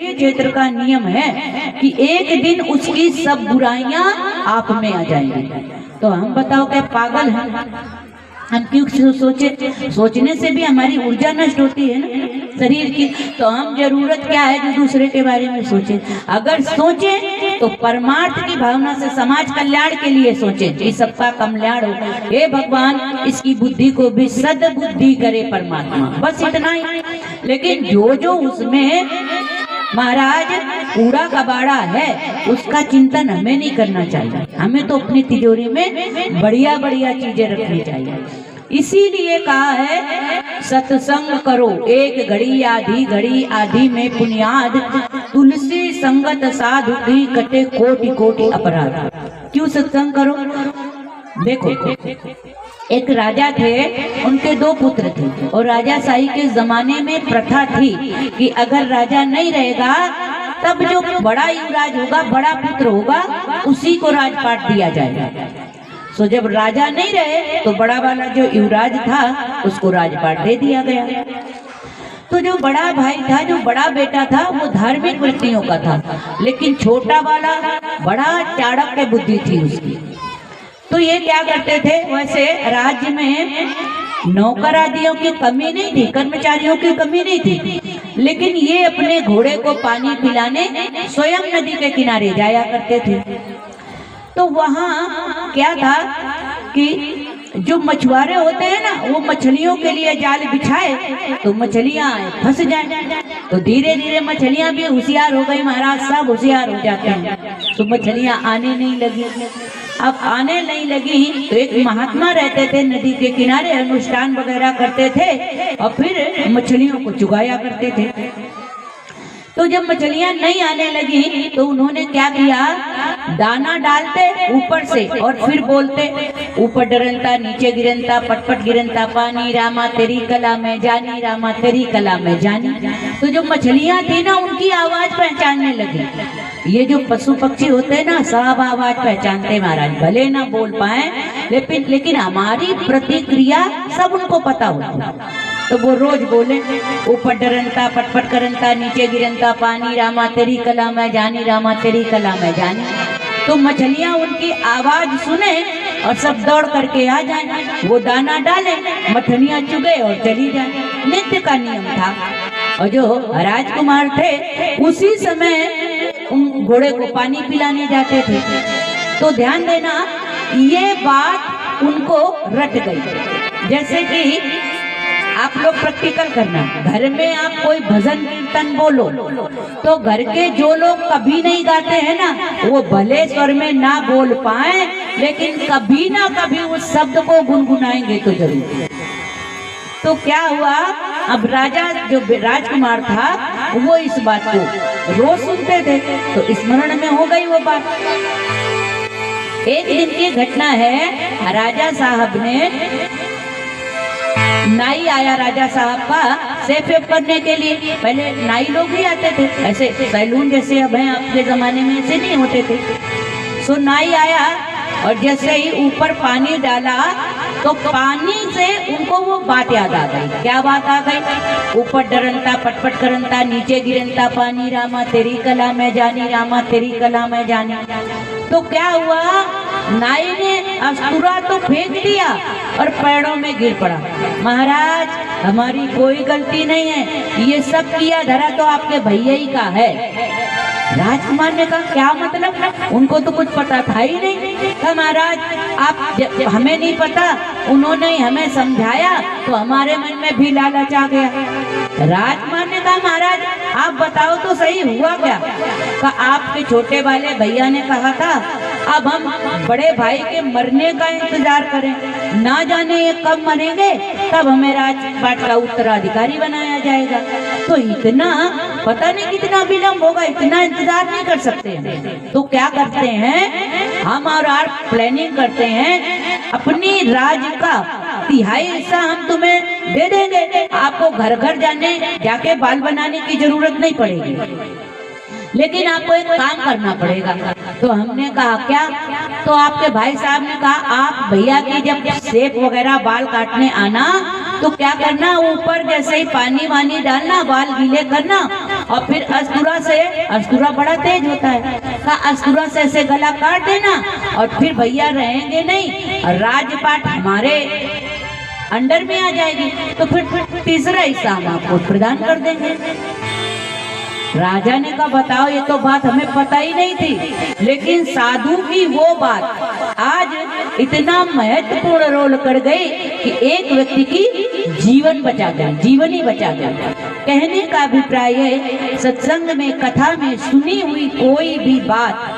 क्षेत्र का नियम है कि एक दिन उसकी सब बुराइयां आप में आ जाएंगी। तो हम बताओ क्या पागल हैं? हम क्यों सोचने से भी हमारी ऊर्जा नष्ट होती है ना शरीर की। तो हम जरूरत क्या है जो दूसरे के बारे में सोचें। अगर सोचें तो परमार्थ की भावना से समाज कल्याण के लिए सोचें कि सबका कल्याण हो। हे भगवान, इसकी बुद्धि को भी सद्बुद्धि करे परमात्मा, बस इतना ही। लेकिन जो उसमें महाराज कूड़ा कबाड़ा है उसका चिंतन हमें नहीं करना चाहिए। हमें तो अपनी तिजोरी में बढ़िया बढ़िया चीजें रखनी चाहिए। इसीलिए कहा है सत्संग करो एक घड़ी आधी में पुण्याद, तुलसी संगत साधु की कटे कोटि कोटि अपराध। क्यों सत्संग करो? देखो, एक राजा थे, उनके 2 पुत्र थे और राजाशाही के जमाने में प्रथा थी कि अगर राजा नहीं रहेगा तब जो बड़ा युवराज होगा, बड़ा पुत्र होगा, उसी को राजपाट दिया जाएगा। सो जब राजा नहीं रहे तो बड़ा वाला जो युवराज था उसको राजपाट दे दिया गया। तो जो बड़ा भाई था, जो बड़ा बेटा था, वो धार्मिक वृत्तियों का था, लेकिन छोटा वाला बड़ा चाणक्य बुद्धि थी उसकी। तो ये क्या करते थे, वैसे राज्य में नौकर आदियों की कमी नहीं थी, कर्मचारियों की कमी नहीं थी, लेकिन ये अपने घोड़े को पानी पिलाने स्वयं नदी के किनारे जाया करते थे। तो वहाँ क्या था कि जो मछुआरे होते हैं ना, वो मछलियों के लिए जाल बिछाए तो मछलियां फंस जाए। तो धीरे धीरे मछलियां भी होशियार हो गई महाराज, सब होशियार हो जाते हैं। तो मछलियां आने नहीं लगी। अब आने नहीं लगी तो एक महात्मा रहते थे नदी के किनारे, अनुष्ठान वगैरह करते थे और फिर मछलियों को चुगाया करते थे। तो जब मछलियां नहीं आने लगी तो उन्होंने क्या किया, दाना डालते ऊपर से और फिर बोलते, ऊपर डरनता नीचे गिरनता, पटपट गिरनता पानी, रामा तेरी कला में जानी, रामा तेरी कला में जानी। तो जो मछलियां थी ना, उनकी आवाज पहचानने लगी। ये जो पशु पक्षी होते हैं ना, सब आवाज पहचानते महाराज, भले ना बोल पाए लेकिन हमारी प्रतिक्रिया सब उनको पता होती। तो वो रोज बोले, ऊपर डरनता पटपट करनता, नीचे गिरनता पानी, रामा तेरी कला में जानी, रामा तेरी कला में जानी। तो मछलियां उनकी आवाज सुने और सब दौड़ करके आ जाए, वो दाना डाले, मछलियां चुगे और चली जाए। नित्य का नियम था। और जो राजकुमार थे उसी समय उन घोड़े को पानी पिलाने जाते थे। तो ध्यान देना, ये बात उनको रट गई। जैसे कि आप लोग प्रैक्टिकल करना, घर में आप कोई भजन कीर्तन बोलो तो घर के जो लोग कभी नहीं गाते हैं ना, वो भले स्वर में ना बोल पाए लेकिन कभी ना कभी उस शब्द को गुनगुनाएंगे तो जरूर। तो क्या हुआ, अब राजा जो राजकुमार था वो इस बात को रोज सुनते थे, तो स्मरण में हो गई वो बात। एक दिन की घटना है, राजा साहब ने, नाई आया राजा साहब का सेफ करने के लिए। पहले नाई लोग भी आते थे, ऐसे सैलून जैसे अब हैं आपके जमाने में ऐसे नहीं होते थे। सो नाई आया और जैसे ही ऊपर पानी डाला तो पानी से उनको वो बात याद आ गई। क्या बात आ गई, ऊपर डरनता पटपट करनता, नीचे गिरनता पानी, रामा तेरी कला में जानी, रामा तेरी कला में जानी। तो क्या हुआ, नाई ने अस्तुरा तो फेंक दिया और पैरों में गिर पड़ा। महाराज हमारी कोई गलती नहीं है, ये सब किया धरा तो आपके भैया ही का है। राजकुमार ने कहा क्या मतलब, उनको तो कुछ पता था ही नहीं। कहा महाराज आप हमें नहीं पता, उन्होंने हमें समझाया तो हमारे मन में भी लालच आ गया। राजकुमार ने कहा महाराज आप बताओ तो सही हुआ क्या। कहा आपके छोटे वाले भैया ने कहा था अब हम बड़े भाई के मरने का इंतजार करें, ना जाने ये कब मरेंगे, तब हमें राजपाट का उत्तराधिकारी बनाया जाएगा। तो इतना पता नहीं कितना विलम्ब होगा, इतना इंतजार नहीं कर सकते हैं। तो क्या करते हैं हम, और आप प्लानिंग करते हैं, अपनी राज का 1/3 हिस्सा हम तुम्हें दे देंगे, आपको घर घर जाके बाल बनाने की जरूरत नहीं पड़ेगी, लेकिन आपको एक काम करना पड़ेगा। तो हमने कहा क्या, तो आपके भाई साहब ने कहा आप भैया की जब शेप वगैरह बाल काटने आना तो क्या करना, ऊपर जैसे ही पानी वानी डालना, बाल गीले करना और फिर अस्तुरा से अस्तुरा बड़ा तेज होता है। कहा अस्तुरा से ऐसे गला काट देना और फिर भैया रहेंगे नहीं और राजपाट हमारे अंडर में आ जाएगी, तो फिर तीसरा हिस्सा हम आपको प्रदान कर देंगे। राजा ने कहा बताओ, ये तो बात हमें पता ही नहीं थी, लेकिन साधु की वो बात आज इतना महत्वपूर्ण रोल कर गई कि एक व्यक्ति की जीवन बचा गया, जीवन ही बचा गया। कहने का अभिप्राय है, सत्संग में कथा में सुनी हुई कोई भी बात